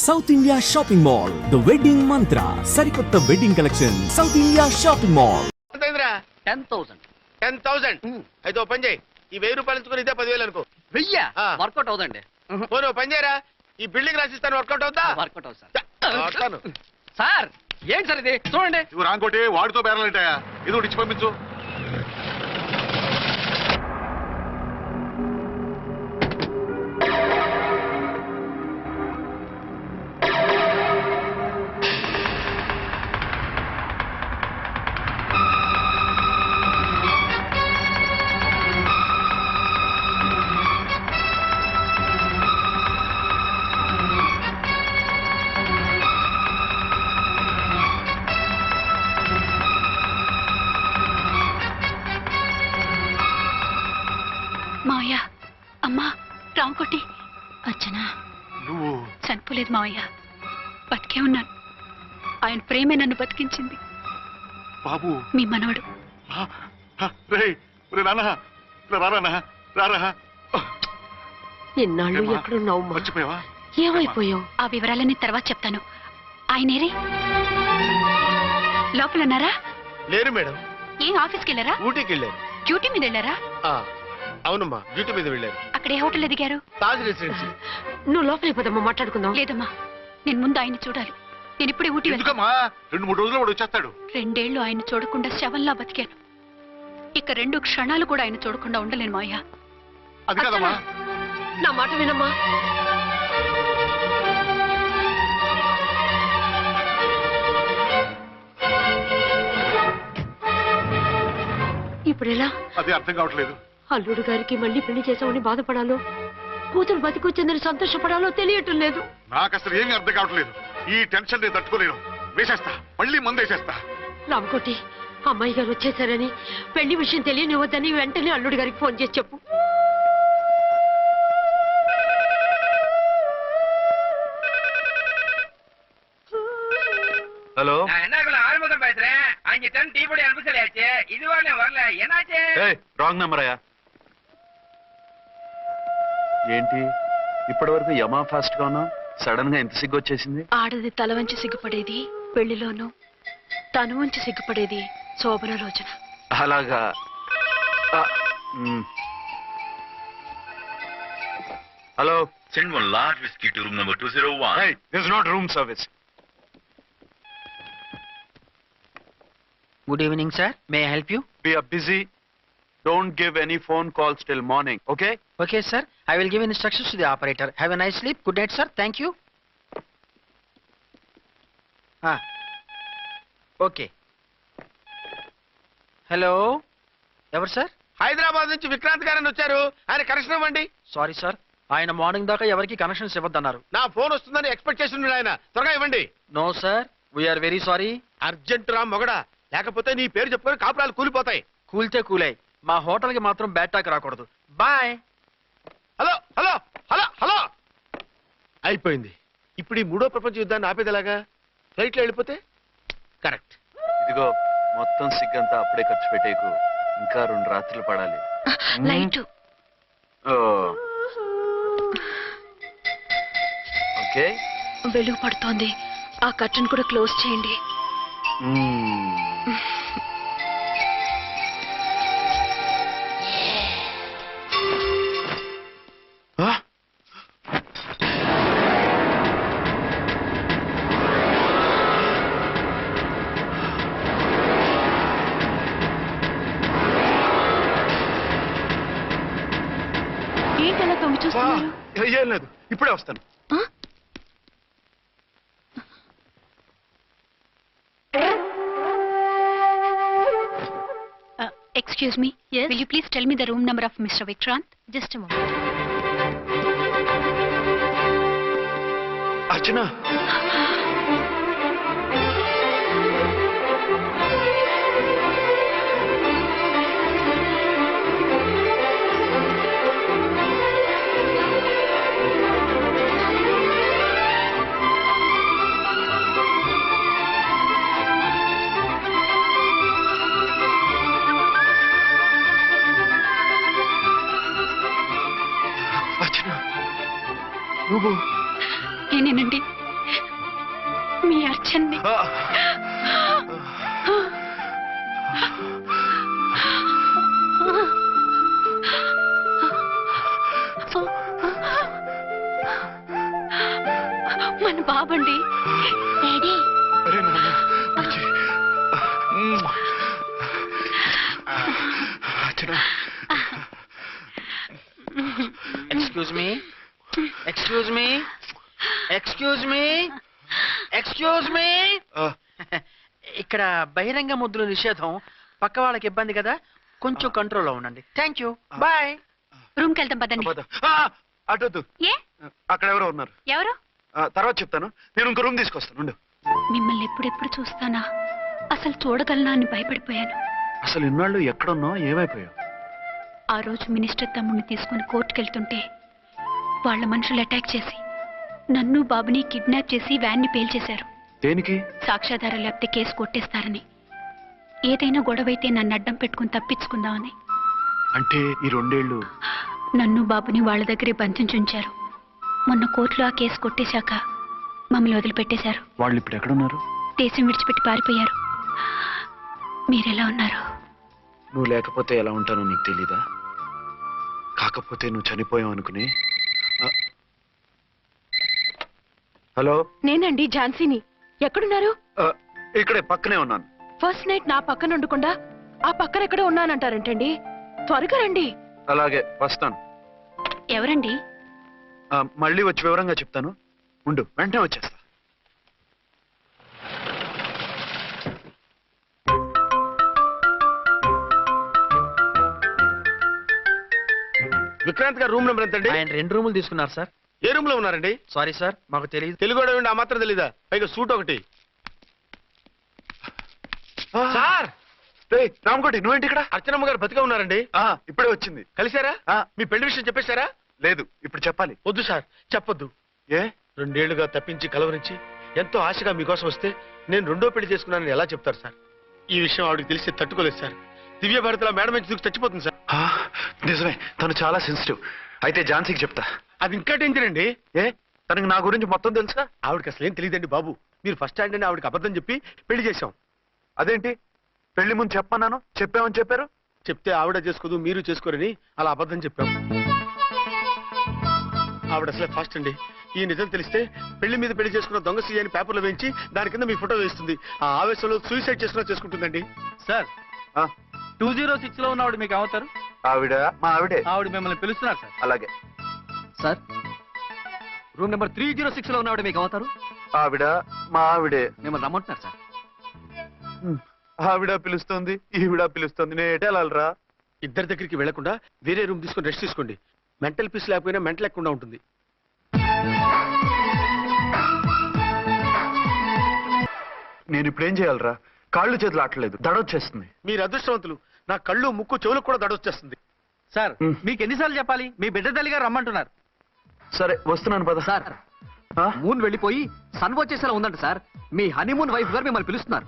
South India shopping mall the wedding మంత్ర సరికొత్త wedding collection south India shopping mall 10,000 అయితే ఓ పని చేయి ఈ 1000 రూపాయలు ఇచ్చుకుని ఇదే 10,000 అనుకో వర్కౌట్ అవుదండి పోనీ ఓ పని చేయరా ఈ బిల్డింగ్ రాసిస్తాను వర్కౌట్ అవుతా వర్కౌట్ అవుతుంది సార్ ఏంటి సార్ ఇది చూడండి ఇవి రాంకోటి వాడితో బేరాలంటాయా ఇది ఒకటి ఇచ్చి పంపించు మావయ్య అమ్మా రాంకోటి అర్చన నువ్వు చనిపోలేదు మావయ్య బతికే ఉన్నాను ఆయన ప్రేమే నన్ను బతికించింది బాబు మీ మనవడు రే నాన్న రారా రారా ఎన్నాళ్ళు ఎక్కడున్నావు మర్చిపోయావా ఏమైపోయావు ఆ వివరాలన్నీ తర్వాత చెప్తాను ఆయనేరే లోపల ఉన్నారా లేరు మేడం ఏ ఆఫీస్కి వెళ్ళారా ఊటీకి వెళ్ళారు డ్యూటీ మీద వెళ్ళారా అవునమ్మా డ్యూటీ మీద వెళ్ళారు అక్కడ ఏ హోటల్ ఎదిగారు తాజ్ రెసిడెన్సీ నువ్వు లోపలికి పోదమ్మా మాట్లాడుకుందాం లేదమ్మా నేను ముందు ఆయన్ని చూడాలి నేను ఇప్పుడే ఊటీ వెళ్తాను ఎందుకమ్మా 2-3 రోజుల్లో వాడు వచ్చేస్తాడు 2 ఏళ్లు ఆయన చూడకుండా శవంలా బతికాను ఇక 2 క్షణాలు కూడా ఆయన చూడకుండా ఉండలేను మావయ్య అది కాదమ్మా నా మాట వినమ్మా ఇప్పుడు ఎలా అది అర్థం కావట్లేదు అల్లుడు గారికి మళ్ళీ పెళ్లి చేసామని బాధపడాలో కూతురు బతికొచ్చిందని సంతోషపడాలో తెలియటం లేదు నాకు అసలు ఏమీ అర్థం కావట్లేదు ఈ టెన్షన్ నేను తట్టుకోలేను వేసేస్తా మళ్ళీ మందేసేస్తా రామకోటి అమ్మాయి గారు వచ్చేసారని పెళ్లి విషయం తెలియనివ్వద్దని వెంటనే అల్లుడు గారికి ఫోన్ చేసి చెప్పు ஹலோ என்ன ஆறுமுகம் பேசுறேன் அங்க டன் டீ பொடி அனுப்ப சொல்லியாச்சு இது வரல என்னாச்சு రాంగ్ నెంబర్ అయ్యా ఏంటి ఇప్పటి వరకు యమా ఫాస్ట్ గా ఉన్నావు సడన్ గా ఎంత సిగ్గు వచ్చేసింది ఆడది తల వంచి సిగ్గుపడేది పెళ్లిలోనూ తను వంచి సిగ్గుపడేది శోభన రోజున అలాగా hello Send one large whiskey to room number 201. Hey, this is not room service. Good evening sir may I help you We are busy. Don't give any phone calls till morning, okay? Okay sir I will give instructions to the operator have a nice sleep good night sir thank you okay hello ఎవరు sir Hyderabad నుంచి విక్రాంత్ గారని వచ్చారు ఆయన connection ఇవ్వండి sorry sir ఆయన morning దాకా ఎవరికి connections ఇవ్వద్దన్నారు నా ఫోన్ వస్తుందని ఎక్స్పెక్ట్ చేసి ఉన్నాడు ఆయన త్వరగా ఇవ్వండి no sir we are very sorry urgent రా మొగడా లేకపోతే నీ పేరు చెప్పుకొని కాపురాలు కూలిపోతాయి కూల్తే కూలాయి మా హోటల్కి మాత్రం బ్యాడ్ టాక్ రాకూడదు boy hello hello hello hello అయిపోయింది ఇప్పుడు ఈ 3వ ప్రపంచ యుద్ధాన్ని ఆపేదిలాగా ఫ్లైట్లో వెళ్ళిపోతే కరెక్ట్ ఇదిగో మొత్తం సిగ్గంతా అప్పుడే ఖర్చు పెట్టేకు ఇంకా 2 రాత్రులు పడాలి లైట్ ఓకే వెలుగు పడుతోంది ఆ కర్టన్ కూడా క్లోజ్ చేయండి ఏంటలా తొంగి చూస్తున్నారు ఏం లేదు ఇప్పుడే వస్తాను Excuse me. Yes. Will you please tell me the room number of Mr. Vikrant? Just a moment. అర్చన నేనేనండి టెన్షన్ని మన బాబండి. డాడీ అరే నాన్న, వచ్చి. Archana. Excuse me, excuse me, excuse me, excuse me. ఆ, ఇక్కడ బహిరంగ ముద్దుల నిషేధం, పక్క వాళ్ళకి ఇబ్బంది కదా, కొంచెం కంట్రోల్లో ఉండండి. Thank you, bye. రూమ్కి వెళ్తాం పదండి. పద. ఆ, అటొద్దు, ఏ అక్కడ ఎవరో ఉన్నారు. ఎవరు? తర్వాత చెప్తాను. నేను ఇంకో రూమ్ తీసుకొస్తాను ఉండు. మిమ్మల్ని ఎప్పుడెప్పుడు చూస్తానా, అసలు చూడగలనా అని భయపడిపోయాను. అసలు ఇన్నాళ్ళు ఎక్కడున్నావు, ఏమైపోయావు? ఆ రోజు మినిస్టర్ తమ్ముడిని తీసుకుని కోర్టుకెళ్తుంటే వాళ్ళ మనుషులు అటాక్ చేసి నన్ను బాబుని కిడ్నాప్ చేసి వ్యాన్ని పేల్చేశారు. దేనికి? సాక్ష్యాధారం లేకపోతే కేసు కొట్టేస్తారని. ఏదైనా గొడవైతే నన్ను అడ్డం పెట్టుకుని తప్పించుకుందామని. అంటే ఈ 2 ఏళ్ళు నన్ను బాబుని వాళ్ళ దగ్గరే బంధించుంచారు. మొన్న కోర్టులో ఆ కేసు కొట్టేశాక మమ్మల్ని వదిలిపెట్టేశారు. వాళ్ళు ఇప్పుడు ఎక్కడున్నారు? దేశం విడిచిపెట్టి పారిపోయారు. మీరెలా ఉన్నారు? నువ్వు లేకపోతే ఎలా ఉంటానో నీకు తెలీదా? కాకపోతే నువ్వు చనిపోయావు అనుకుని. హలో, నేనండి ఝాన్సీని. ఎక్కడున్నారు? ఇక్కడే పక్కనే ఉన్నాను. ఫస్ట్ నైట్ నా పక్కన ఉండకుండా ఆ పక్కన ఎక్కడో ఉన్నానంటారేంటండి? త్వరగా రండి. అలాగే వస్తాను. ఎవరండి? మళ్ళీ వచ్చి వివరంగా చెప్తాను. ఉండు, వెంటనే వచ్చేస్తా. విక్రాంత్ గారు రూమ్ నెంబర్ ఎంతండి? ఆయన 2 రూములు తీసుకున్నారు సార్. ఏ రూమ్ లో ఉన్నారండి? సారీ సార్, మాకు తెలియదు. తెలుగు ఆ మాత్రం తెలీదా? పైగా సూట్ ఒకటి. సార్, రామకోటి నువ్వేంటి ఇక్కడ? అర్చనమ్మ గారు బతిగా ఉన్నారండి. ఇప్పుడే వచ్చింది. కలిసారా? ఆ. మీ పెళ్లి విషయం చెప్పేశారా? లేదు, ఇప్పుడు చెప్పాలి. వద్దు సార్, చెప్పొద్దు. ఏ? 2 ఏళ్లుగా తప్పించి కలవరించి ఎంతో ఆశగా మీకోసం వస్తే నేను 2వ పెళ్లి చేసుకున్నానని ఎలా చెప్తారు సార్? ఈ విషయం ఆవిడకి తెలిసి తట్టుకోలేదు సార్. దివ్య భారతిలో మేడం నుంచి దూకి చచ్చిపోతుంది సార్. నిజమే, తను చాలా సెన్సిటివ్. అయితే ఝాన్సీకి చెప్తా. అది ఇంకా డేంజర్ అండి. ఏ, తనకి నా గురించి మొత్తం తెలుసా? ఆవిడకి అసలు ఏం తెలియదండి బాబు. మీరు ఫస్ట్ హ్యాండ్ అని ఆవిడకి అబద్ధం చెప్పి పెళ్లి చేశాం. అదేంటి, పెళ్లి ముందు చెప్పన్నాను, చెప్పామని చెప్పారు. చెప్తే ఆవిడ చేసుకోదు, మీరు చేసుకోరని అలా అబద్ధం చెప్పాం. ఆవిడ అసలే ఫాస్ట్ అండి. ఈ నిజం తెలిస్తే పెళ్లి మీద పెళ్లి చేసుకున్న దొంగ సీ అని పేపర్లో వేయించి దాని కింద మీ ఫోటో వేస్తుంది. ఆ ఆవేశంలో సూసైడ్ చేసుకుంటుందండి. సార్, 206 లో ఉన్నవాడు మీకు అవుతారు. ఆవిడ మా ఆవిడే. ఆవిడ మిమ్మల్ని పిలుస్తున్నారు సార్. అలాగే సార్, రూమ్ నెంబర్ 306 లో ఉన్నవాడు మీకు అవుతారు. ఆవిడ మా ఆవిడే. మిమ్మల్ని రమ్మంటున్నారు సార్. ఆవిడ పిలుస్తుంది, ఈవిడ పిలుస్తుంది. నేను ఎటు వెళ్ళాలిరా? ఇద్దరి దగ్గరికి వెళ్లకుండా వేరే రూమ్ తీసుకొని రెస్ట్ తీసుకోండి. మెంటల్ పీస్ లేకపోయినా మెంటల్ లేకుండా ఉంటుంది. నేను ఇప్పుడు ఏం చేయాలిరా? కాళ్ళు చేతులు ఆటలేదు, దడొచ్చేస్తుంది. మీరు అదృష్టవంతులు. నా కళ్ళు ముక్కు చెవులకు కూడా దడొచ్చేస్తుంది. సార్, మీకు ఎన్నిసార్లు చెప్పాలి? మీ బిడ్డ తల్లి గారు రమ్మంటున్నారు. సరే వస్తున్నాను పద. సార్, మూన్ వెళ్ళిపోయి సన్ వచ్చేసేలా ఉందంట సార్. మీ హనీమూన్ వైఫ్ గారు మిమ్మల్ని పిలుస్తున్నారు.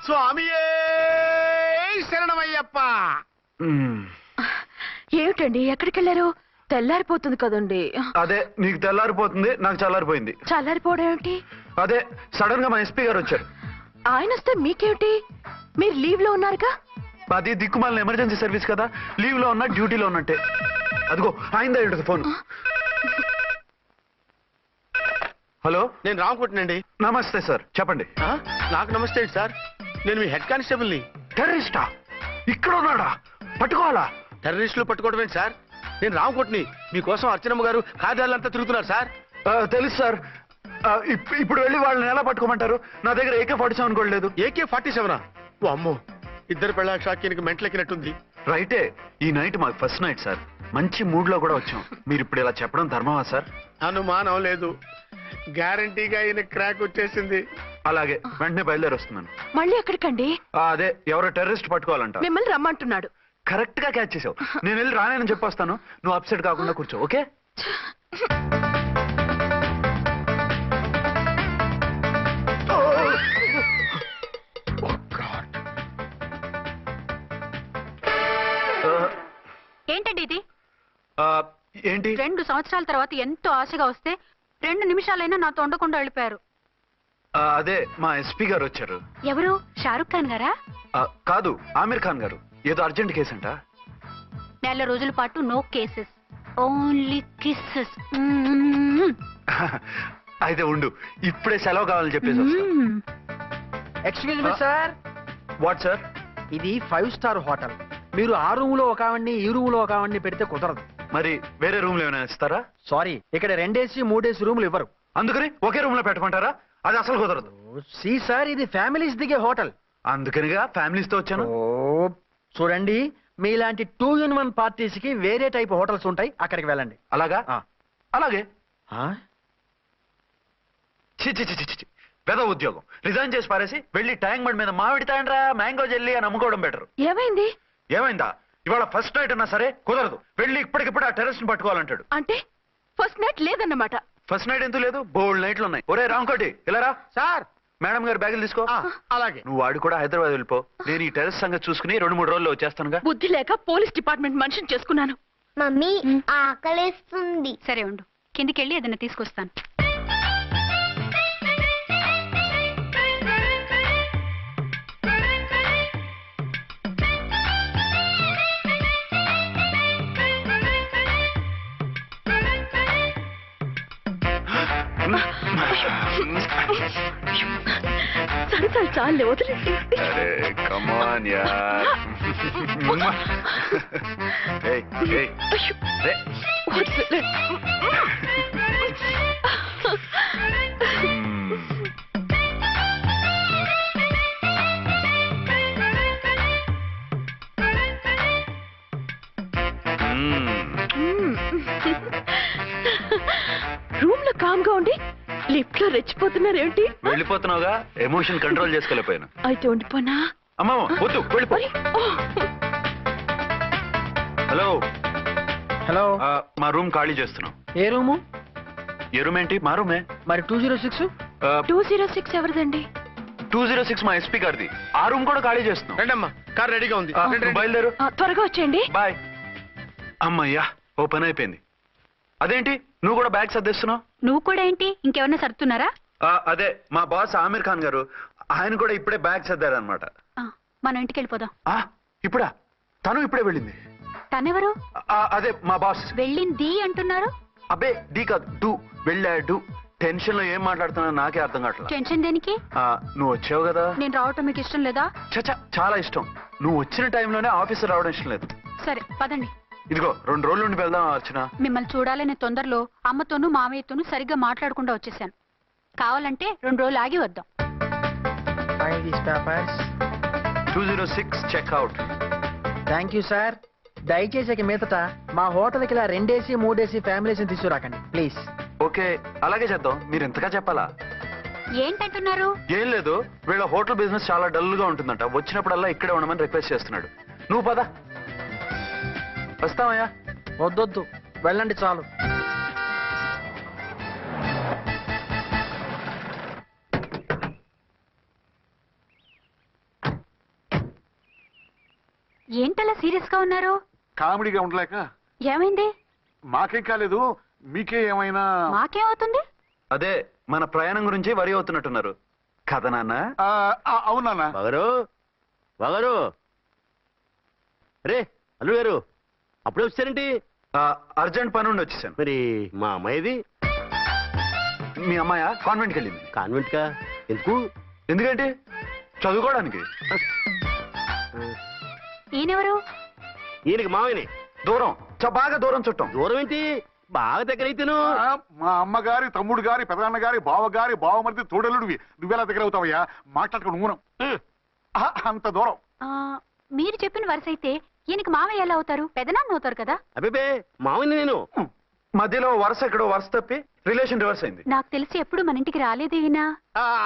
స్వామియే శరణమయ్యప్ప. ఏమిటండి, ఎక్కడికి వెళ్ళారు? తెల్లారిపోతుంది కదండి. అదే, నీకు తెల్లారిపోతుంది, నాకు చల్లారిపోయింది. చల్లారిపోవడం ఏమిటి? అదే, సడన్ గా మా ఎస్పీ గారు వచ్చారు. ఆయన వస్తే మీకేమిటి? మీరు లీవ్ లో ఉన్నారుగా. అది దిక్కుమాలిన ఎమర్జెన్సీ సర్వీస్ కదా, లీవ్ లో ఉన్నా డ్యూటీలో ఉన్నట్టే. అదిగో ఆయనదా ఉంటుంది ఫోన్. హలో, నేను రామకుంటునండి. నమస్తే సార్, చెప్పండి. నాకు నమస్తే అండి సార్. నేను మీ హెడ్ కానిస్టేబుల్ని. టెర్రరిస్టా? ఇక్కడ ఉన్నాడా? పట్టుకోవాలా? టెర్రరిస్టులు పట్టుకోవడం ఏంటి సార్? నేను రామకోటిని. మీకోసం అర్చనమ్మ గారు కార్యాలయంతా తిరుగుతున్నారు సార్. తెలుసు సార్. ఇప్పుడు వెళ్ళి వాళ్ళని ఎలా పట్టుకోమంటారు? నా దగ్గర AK-47 కూడా లేదు. AK-47? ఓ అమ్మో, ఇద్దరు పెళ్ళ షాకీనికి మెంటలెక్కినట్టుంది. రైటే, ఈ నైట్ మాకు ఫస్ట్ నైట్ సార్. మంచి మూడ్ లో కూడా వచ్చాం. మీరు ఇప్పుడు ఇలా చెప్పడం ధర్మమా సార్? అనుమానం లేదు. గ్యారంటీగా ఈయన క్రాక్ వచ్చేసింది. అలాగే, వెంటనే బయలుదేరి వస్తున్నాను. మళ్ళీ ఎక్కడికండి? అదే, ఎవరో టెర్రరిస్ట్ పట్టుకోవాలంట. మిమ్మల్ని రమ్మంటున్నాడు. కరెక్ట్ గా క్యాచ్ చేసావు. నేను వెళ్ళి రానని చెప్పొస్తాను, నువ్వు అప్సెట్ కాకుండా కూర్చో, ఓకే? ఏంటండి ఇది? ఏంటి 2 సంవత్సరాల తర్వాత ఎంతో ఆశగా వస్తే 2 నిమిషాలైనా నాతో ఉండకుండా వెళ్ళిపోయారు. అదే మా ఎస్పీ గారు వచ్చారు. ఎవరు? షారుఖ్ ఖాన్ గారా? కాదు, ఆమీర్ ఖాన్ గారు. ఏదో అర్జెంట్ కేసు అంట. 4 రోజుల పాటు నో కేసెస్, ఓన్లీ కిస్సెస్. అయితే ఉండు, ఇప్పుడే సెలవు కావాలని చెప్పేసి excuse me sir, what sir? ఇది 5 స్టార్ హోటల్. మీరు ఆ రూమ్ లో ఒక ఆవిడ్ని, ఈ రూమ్ లో ఒక ఆవిడ్ని పెడితే కుదరదు. మరి వేరే రూమ్ లో ఏమైనా ఇస్తారా? సారీ, ఇక్కడ 2 AC 3 AC రూములు ఇవ్వరు. అందుకని ఒకే రూమ్ లో పెట్టమంటారా? అది అసలు కుదరదు. సి సార్, ఇది ఫ్యామిలీస్ దిగే హోటల్. అందుకనిగా ఫ్యామిలీస్ తో వచ్చాను. చూడండి, మీలాంటి 2 in 1 పార్టీస్ కి వేరే టైప్ హోటల్స్ ఉంటాయి, అక్కడికి వెళ్ళండి. అలాగా? అలాగే. ఆ? చి చి చి చి చి. పెద్ద ఉద్యోగం రిజైన్ చేసి పారేసి వెళ్ళి ట్యాంక్ బండ్ మీద మామిడి తాండ్రా మ్యాంగో జెల్లీ అని అమ్ముకోవడం బెటర్. ఏమైంది? ఏమైందా? ఇవాళ ఫస్ట్ నైట్ అన్నా సరే కుదరదు. వెళ్ళి ఇప్పటికిప్పుడు ఆ టెర్రస్ ని పట్టుకోవాలంటాడు. అంటే ఫస్ట్ నైట్ లేదన్నమాట. ఫస్ట్ నైట్ ఎందుకు లేదు? బోల్డ్ నైట్లు ఉన్నాయి. ఒరే రాంకోటి ఇలారా. సార్, మేడం గారు బ్యాగులు తీసుకో. అలాగే. నువ్వు వాడు కూడా హైదరాబాద్ వెళ్ళిపో. నేను ఈ టెర్రస్ సంగతి చూసుకుని 2-3 రోజుల్లో వచ్చేస్తానుగా. బుద్ధి లేక పోలీస్ డిపార్ట్మెంట్ మనిషిని చేసుకున్నాను. మమ్మీ ఆకలేస్తుంది. సరే ఉండు, కిందికెళ్ళి ఏదైనా తీసుకొస్తాను. సరే సరే, చాలే వదిలేసి. అరే కమాన్ యార్. ఏయ్ ఏయ్ రే. వదిలే. రూమ్ లో కామ్ గా ఉండి లిఫ్ట్ లో రెచ్చిపోతున్నారు ఏంటి? వెళ్ళిపోతున్నావుగా, ఎమోషన్ కంట్రోల్ చేసుకోలేకపోయాను. అయితే ఉండిపోనా? అమ్మా వద్దు, వెళ్ళిపో. హలో హలో, మా రూమ్ ఖాళీ చేస్తున్నాం. ఏ రూము? ఏ రూమ్ ఏంటి? మా రూమే. మరి 206? 206 ఎవరిదండి? 206 మా ఎస్పీ గారిది. ఆ రూమ్ కూడా ఖాళీ చేస్తున్నాం. రండమ్మా, కార్ రెడీగా ఉంది. నువ్వు బయలుదేరు. త్వరగా వచ్చేయండి. బాయ్. అమ్మయ్యా, ఓ పని అయిపోయింది. అదేంటి నువ్వు కూడా బ్యాగ్ సర్దేస్తున్నావు? నువ్వు కూడా ఏంటి, ఇంకెవరన్నా సర్దుతున్నారా? అదే మా బాస్ ఆమీర్ ఖాన్ గారు, ఆయన కూడా ఇప్పుడే బ్యాగ్ సర్దారనమాట. మనం ఇంటికి వెళ్ళిపోదాం. ఇప్పుడా? తను ఇప్పుడే వెళ్ళింది. తనెవరు? అదే మా బాస్. వెళ్ళింది అంటున్నారు. అబ్బే డీ కాదు, డూ. వెళ్ళాడు. టెన్షన్ లో ఏం మాట్లాడుతున్నా నాకే అర్థం కావట్లేదు. టెన్షన్ దేనికి? నువ్వు వచ్చావు కదా. నేను రావటం మీకు ఇష్టం లేదా? చచ్చా, చాలా ఇష్టం. నువ్వు వచ్చిన టైంలోనే ఆఫీసర్ రావడం ఇష్టం లేదు. సరే పదండి. ఇదిగో 2 రోజుల నుండి వెళ్దాం అర్చన. మిమ్మల్ని చూడాలనే తొందరలో అమ్మతోనూ మామయ్యతోనూ సరిగ్గా మాట్లాడకుండా వచ్చేసాను. కావాలంటే 2 రోజులు ఆగి వద్దాం. 206 చెక్అవుట్. Thank you sir. దయచేసి ఇక మీదట మా హోటల్కి ఇలా 2 AC 3 AC ఫ్యామిలీస్ తీసుకురాకండి ప్లీజ్. ఓకే, అలాగే చేద్దాం. మీరు ఎంతగా చెప్పాలా? ఏంటంటున్నారు? ఏం లేదు, వీళ్ళ హోటల్ బిజినెస్ చాలా డల్ గా ఉంటుందంట. వచ్చినప్పుడల్లా ఇక్కడే ఉండమని రిక్వెస్ట్ చేస్తున్నాడు. నువ్వు పద. వస్తామయ్యా. వద్దొద్దు, వెళ్ళండి చాలు. ఏంటలా సీరియస్ గా ఉన్నారు? కామెడీగా ఉండలేక. ఏమైంది? మాకేం కాలేదు, మీకే ఏమైనా? మాకేమవుతుంది? అదే మన ప్రయాణం గురించి వరి అవుతున్నట్టున్నారు కదా నాన్న? అవునా? బాగారు రే అల్లుడు గారు, అప్పుడే వచ్చారేంటి? అర్జెంట్ పని ఉండి వచ్చేసాను. మరి మా అమ్మాయిది? మీ అమ్మాయ కాన్వెంట్కి వెళ్ళింది. కాన్వెంట్ కా? ఎందుకు? ఎందుకంటే చదువుకోవడానికి. ఈయనెవరు? ఈయనకి మామయ్యని. దూరం, బాగా దూరం చుట్టాం. దూరం ఏంటి, బాగా దగ్గర అయితేను. మా అమ్మగారి, తమ్ముడు గారి, పెదనాన్న గారి, బావగారి, బావమరిది, తోడలుడివి. నువ్వెలా దగ్గర అవుతావయ్యా? మాట్లాడుకుని ఊనం. అంత దూరం. మీరు చెప్పిన వరుస అయితే ఈయనకి మామయ్య ఎలా అవుతారు? పెదనాన్న అవుతారు కదా. అబ్బే మామయ్యని నేను. మధ్యలో వరుస ఎక్కడో వరుస తప్పి రిలేషన్ రివర్స్ అయింది. నాకు తెలిసి ఎప్పుడు మన ఇంటికి రాలేదు ఈయన.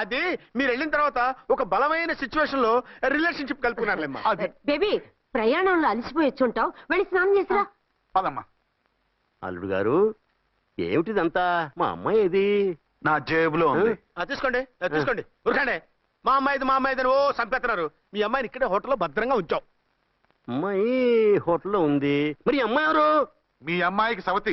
అది మీరు వెళ్ళిన తర్వాత ఒక బలమైన సిచ్యువేషన్ లో రిలేషన్షిప్ కలుపుకున్నారులేమ్మా. బేబీ, ప్రయాణంలో అలసిపోయి వచ్చుంటావు, వెళ్ళి స్నానం చేసిరా. పదమ్మా. అల్లుడు గారు, ఏమిటిదంతా? మా అమ్మాయి ఏది? నా జేబులో ఉంది. తీసుకోండి తీసుకోండి, ఉరకండి. మా అమ్మాయిది ఓ చంపేస్తున్నారు. మీ అమ్మాయిని ఇక్కడే హోటల్లో భద్రంగా ఉంచాం. అమ్మాయి హోటల్లో ఉంది. మరి అమ్మాయి ఎవరు? మీ అమ్మాయికి సవతి